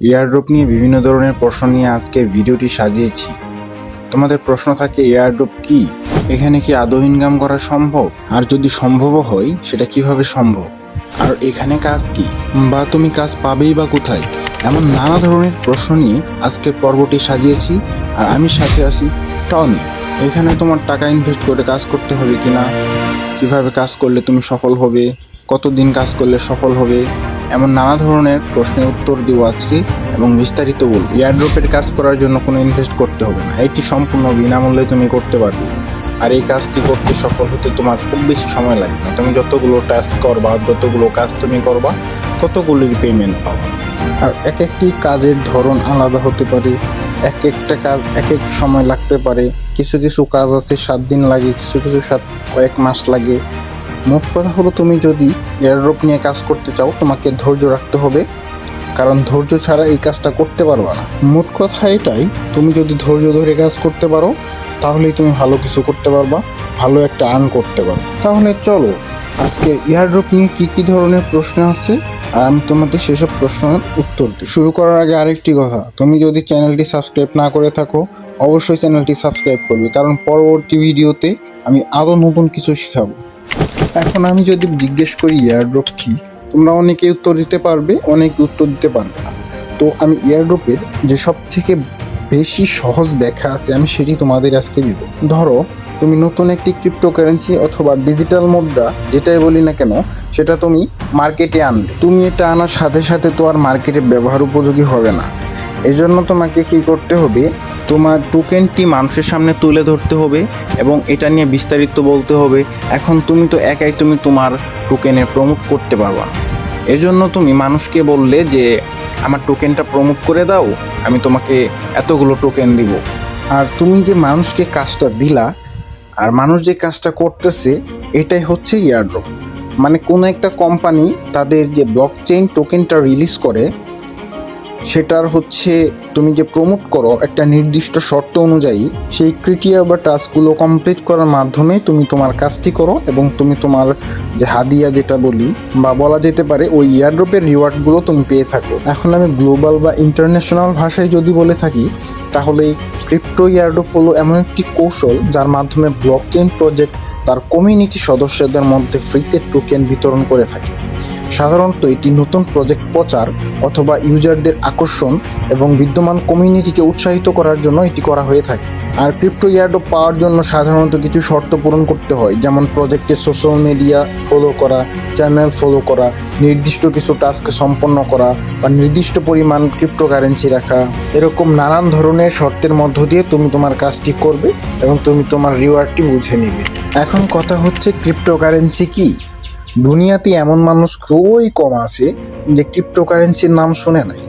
Airdrop নিয়ে বিভিন্ন ধরনের প্রশ্ন নিয়ে আজকের ভিডিওটি সাজিয়েছি। তোমাদের প্রশ্ন থাকে এয়ারড্রপ কি, এখানে কি আদৌ ইনকাম করা সম্ভব, আর যদি সম্ভবও হয় সেটা কিভাবে সম্ভব, আর এখানে কাজ কি, বা তুমি কাজ পাবেই বা কোথায়, এমন নানা ধরনের প্রশ্ন নিয়ে আজকের পর্বটি সাজিয়েছি। আর আমি সাথে আছি টনি। এখানে তোমার টাকা ইনভেস্ট করে কাজ করতে হবে কিনা, কিভাবে কাজ করলে তুমি সফল হবে, কতদিন কাজ করলে সফল হবে, এমন নানা ধরনের প্রশ্নের উত্তর দিব আজকে এবং বিস্তারিত বলব। এয়ারড্রপের কাজ করার জন্য কোনো ইনভেস্ট করতে হবে না, এটি সম্পূর্ণ বিনামূল্যে তুমি করতে পারবে। আর এই কাজটি করতে সফল হতে তোমার খুব বেশি সময় লাগবে না। তুমি যতগুলো টাস্ক করবা, যতগুলো কাজ তুমি করবা, ততগুলির পেমেন্ট পাবা। আর এক একটি কাজের ধরন আলাদা হতে পারে, এক একটা কাজ এক এক সময় লাগতে পারে। কিছু কিছু কাজ আছে 7 দিন লাগে, কিছু কিছু কয়েক মাস লাগে। মোট কথা হলো, তুমি যদি এয়ারড্রপ নিয়ে কাজ করতে চাও তোমাকে ধৈর্য রাখতে হবে, কারণ ধৈর্য ছাড়া এই কাজটা করতে পারবা না। মোট কথা এটাই, তুমি যদি ধৈর্য ধরে কাজ করতে পারো তাহলেই তুমি ভালো কিছু করতে পারবা, ভালো একটা আর্ন করতে পারো। তাহলে চলো আজকে এয়ারড্রপ নিয়ে কি ধরনের প্রশ্ন আছে আর আমি তোমাদের সেসব প্রশ্নের উত্তর দিই। শুরু করার আগে আরেকটি কথা, তুমি যদি চ্যানেলটি সাবস্ক্রাইব না করে থাকো অবশ্যই চ্যানেলটি সাবস্ক্রাইব করবে, কারণ পরবর্তী ভিডিওতে আমি আরও নতুন কিছু শেখাবো। এখন আমি যদি জিজ্ঞেস করি এয়ারড্রপ কি, তোমরা অনেকে উত্তর দিতে পারবে, অনেকে উত্তর দিতে পারবে না। তো আমি এয়ারড্রপের যে সব থেকে বেশি সহজ ব্যাখ্যা আছে আমি সেটি তোমাদের আজকে দিব। ধরো তুমি নতুন একটি ক্রিপ্টোকারেন্সি অথবা ডিজিটাল মুদ্রা যেটাই বলি না কেন সেটা তুমি মার্কেটে আনলে, তুমি এটা আনার সাথে সাথে তো আর মার্কেটে ব্যবহার উপযোগী হবে না। এজন্য তোমাকে কি করতে হবে, তোমার টোকেনটি মানুষের সামনে তুলে ধরতে হবে এবং এটা নিয়ে বিস্তারিত বলতে হবে। এখন তুমি তো একাই তুমি তোমার টোকেনের প্রমোট করতে পারবা না, এজন্য তুমি মানুষকে বললে যে আমার টোকেনটা প্রমোট করে দাও, আমি তোমাকে এতগুলো টোকেন দিব। আর তুমি যে মানুষকে কাজটা দিলা আর মানুষ যে কাজটা করতেছে, এটাই হচ্ছে এয়ারড্রপ। মানে কোনো একটা কোম্পানি তাদের যে ব্লকচেইন টোকেনটা রিলিজ করে, সেটার হচ্ছে তুমি যে প্রমোট করো একটা নির্দিষ্ট শর্ত অনুযায়ী, সেই ক্রিটেরিয়া বা টাস্কগুলো কমপ্লিট করার মাধ্যমে তুমি তোমার কাজটি করো এবং তুমি তোমার যে হাদিয়া যেটা বলি বা বলা যেতে পারে ওই এয়ারড্রপের রিওয়ার্ডগুলো তুমি পেয়ে থাকো। এখন আমি গ্লোবাল বা ইন্টারন্যাশনাল ভাষায় যদি বলে থাকি তাহলে ক্রিপ্টো এয়ারড্রপ হলো এমন একটি কৌশল যার মাধ্যমে ব্লকচেইন প্রজেক্ট তার কমিউনিটি সদস্যদের মধ্যে ফ্রিতে টোকেন বিতরণ করে থাকে। সাধারণত এটি নতুন প্রজেক্ট প্রচার অথবা ইউজারদের আকর্ষণ এবং বিদ্যমান কমিউনিটিকে উৎসাহিত করার জন্য এটি করা হয়ে থাকে। আর ক্রিপ্টো এয়ারড্রপ পাওয়ার জন্য সাধারণত কিছু শর্ত পূরণ করতে হয়, যেমন প্রজেক্টের সোশ্যাল মিডিয়া ফলো করা, চ্যানেল ফলো করা, নির্দিষ্ট কিছু টাস্ক সম্পন্ন করা বা নির্দিষ্ট পরিমাণ ক্রিপ্টোকারেন্সি রাখা। এরকম নানান ধরনের শর্তের মধ্য দিয়ে তুমি তোমার কাজটি করবে এবং তুমি তোমার রিওয়ার্ডটি বুঝে নিবে। এখন কথা হচ্ছে ক্রিপ্টোকারেন্সি কি। দুনিয়াতে এমন মানুষ খুবই কম আছে যে ক্রিপ্টোকারেন্সির নাম শুনে নাই।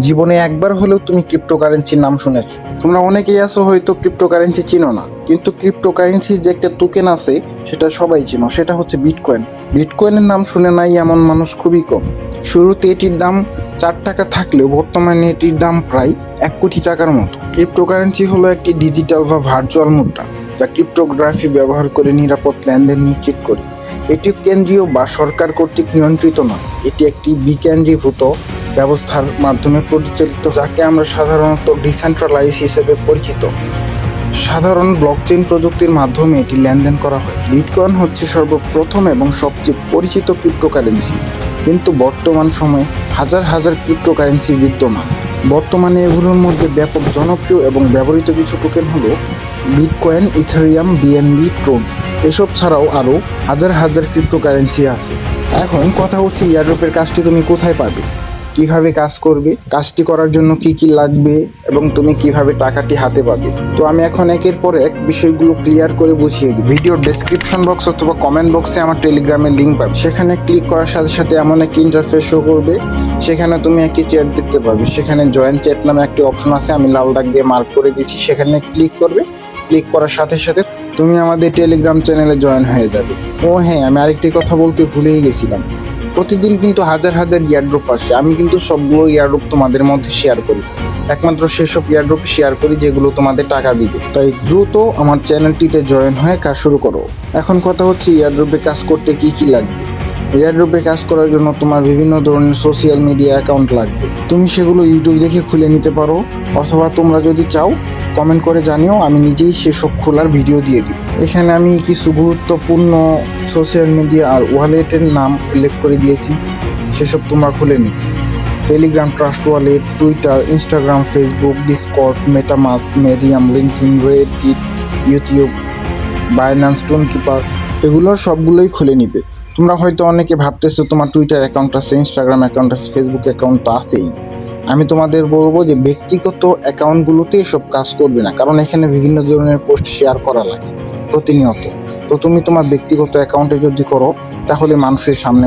জীবনে একবার হলেও তুমি ক্রিপ্টোকারেন্সির নাম শুনেছ। তোমরা অনেকেই আছো হয়তো ক্রিপ্টোকারেন্সি চিনো না, কিন্তু ক্রিপ্টোকারেন্সির যে একটা টোকেন আছে সেটা সবাই চিনো, সেটা হচ্ছে বিটকয়েন। বিটকয়েনের নাম শুনে নাই এমন মানুষ খুবই কম। শুরুতে এটির দাম 4 টাকা থাকলেও বর্তমানে এটির দাম প্রায় 1 কোটি টাকার মতো। ক্রিপ্টোকারেন্সি হলো একটি ডিজিটাল বা ভার্চুয়াল মুদ্রা যা ক্রিপ্টোগ্রাফি ব্যবহার করে নিরাপদ লেনদেন নিশ্চিত করে। এটি কেন্দ্রীয় বা সরকার কর্তৃক নিয়ন্ত্রিত নয়, এটি একটি বিকেন্দ্রীভূত ব্যবস্থার মাধ্যমে পরিচালিত, যাকে আমরা সাধারণত ডিসেন্ট্রালাইজ হিসেবে পরিচিত। সাধারণ ব্লকচেইন প্রযুক্তির মাধ্যমে এটি লেনদেন করা হয়। বিটকয়েন হচ্ছে সর্বপ্রথম এবং সবচেয়ে পরিচিত ক্রিপ্টোকারেন্সি, কিন্তু বর্তমান সময়ে হাজার হাজার ক্রিপ্টোকারেন্সি বিদ্যমান। বর্তমানে এগুলোর মধ্যে ব্যাপক জনপ্রিয় এবং ব্যবহৃত কিছু টোকেন হলো বিটকয়েন, ইথেরিয়াম, বিএনবি, ট্রোন। এসব ছাড়াও আরও হাজার হাজার ক্রিপ্টোকারেন্সি আছে। এখন কথা হচ্ছে এয়ারড্রপের কাজটি তুমি কোথায় পাবে, কিভাবে কাজ করবে, কাজটি করার জন্য কি কি লাগবে এবং তুমি কিভাবে টাকাটি হাতে পাবে। তো আমি এখন একের পর এক বিষয়গুলো ক্লিয়ার করে বুঝিয়ে দিই। ভিডিওর ডেসক্রিপশন বক্স অথবা কমেন্ট বক্সে আমার টেলিগ্রামের লিঙ্ক পাবে, সেখানে ক্লিক করার সাথে সাথে এমন একটি ইন্টারফেস শো করবে, সেখানে তুমি একটি চ্যাট দেখতে পাবে। সেখানে জয়েন চ্যাট নামে একটি অপশন আছে, আমি লাল দাগ দিয়ে মার্ক করে দিচ্ছি, সেখানে ক্লিক করবে। ক্লিক করার সাথে সাথে তুমি আমাদের টেলিগ্রাম চ্যানেলে জয়েন হয়ে যাবে। ও হ্যাঁ, আমি আরেকটি কথা বলতে ভুলেই গেছিলাম, প্রতিদিন কিন্তু হাজার হাজার এয়ারড্রপ আসে, আমি কিন্তু সবগুলো এয়ারড্রপ তোমাদের মধ্যে শেয়ার করি, একমাত্র সেসব এয়ারড্রপ শেয়ার করি যেগুলো তোমাদের টাকা দিবে। তাই দ্রুত আমার চ্যানেলটিতে জয়েন হয়ে কাজ শুরু করো। এখন কথা হচ্ছে এয়ারড্রপে কাজ করতে কি কি লাগবে। এয়ারড্রপে কাজ করার জন্য তোমার বিভিন্ন ধরনের সোশ্যাল মিডিয়া অ্যাকাউন্ট লাগবে। তুমি সেগুলো ইউটিউব দেখে খুলে নিতে পারো, অথবা তোমরা যদি চাও কমেন্ট করে জানিও, আমি নিজেই সেসব খোলার ভিডিও দিয়ে দিই। এখানে আমি কিছু গুরুত্বপূর্ণ সোশ্যাল মিডিয়া আর ওয়ালেটের নাম উল্লেখ করে দিয়েছি, সেসব তোমরা খুলে নিবে। Telegram, trust wallet, Twitter, Instagram, Facebook, Discord, MetaMask, Medium, LinkedIn, Reddit, YouTube, Binance, Tonkeeper, এগুলোর সবগুলোই খুলে নিবে। তোমরা হয়তো অনেকে ভাবতেছো তোমার টুইটার অ্যাকাউন্ট আছে, ইনস্টাগ্রাম অ্যাকাউন্ট আছে, ফেসবুক অ্যাকাউন্ট তো আছেই। আমি তোমাদের বলবো যে ব্যক্তিগত অ্যাকাউন্টগুলোতে এসব কাজ করবে না, কারণ এখানে বিভিন্ন ধরনের পোস্ট শেয়ার করা লাগে প্রতিনিয়ত। তো তুমি তোমার ব্যক্তিগত অ্যাকাউন্টে যদি করো তাহলে মানুষের সামনে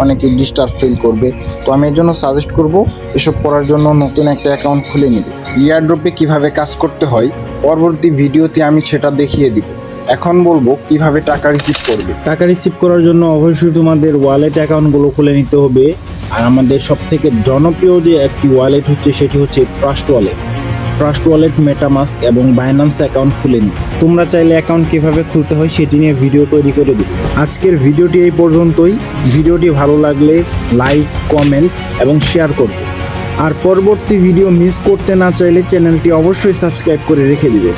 অনেকে ডিস্টার্ব ফিল করবে। তো আমি এর জন্য সাজেস্ট করব এসব করার জন্য নতুন একটা অ্যাকাউন্ট খুলে নিবে। এয়ারড্রপে কিভাবে কাজ করতে হয় পরবর্তী ভিডিওতে আমি সেটা দেখিয়ে দিব। এখন বলবো কিভাবে টাকা রিসিভ করবে। টাকা রিসিভ করার জন্য অবশ্যই তোমাদের ওয়ালেট অ্যাকাউন্টগুলো খুলে নিতে হবে। আর আমাদের সবথেকে জনপ্রিয় যে একটি ওয়ালেট হচ্ছে সেটি হচ্ছে trust wallet. Trust wallet, MetaMask এবং বাইন্যান্স অ্যাকাউন্ট খুলে নিই। তোমরা চাইলে অ্যাকাউন্ট কীভাবে খুলতে হয় সেটি নিয়ে ভিডিও তৈরি করে দেব। আজকের ভিডিওটি এই পর্যন্তই। ভিডিওটি ভালো লাগলে লাইক, কমেন্ট এবং শেয়ার করবে। আর পরবর্তী ভিডিও মিস করতে না চাইলে চ্যানেলটি অবশ্যই সাবস্ক্রাইব করে রেখে দিবে।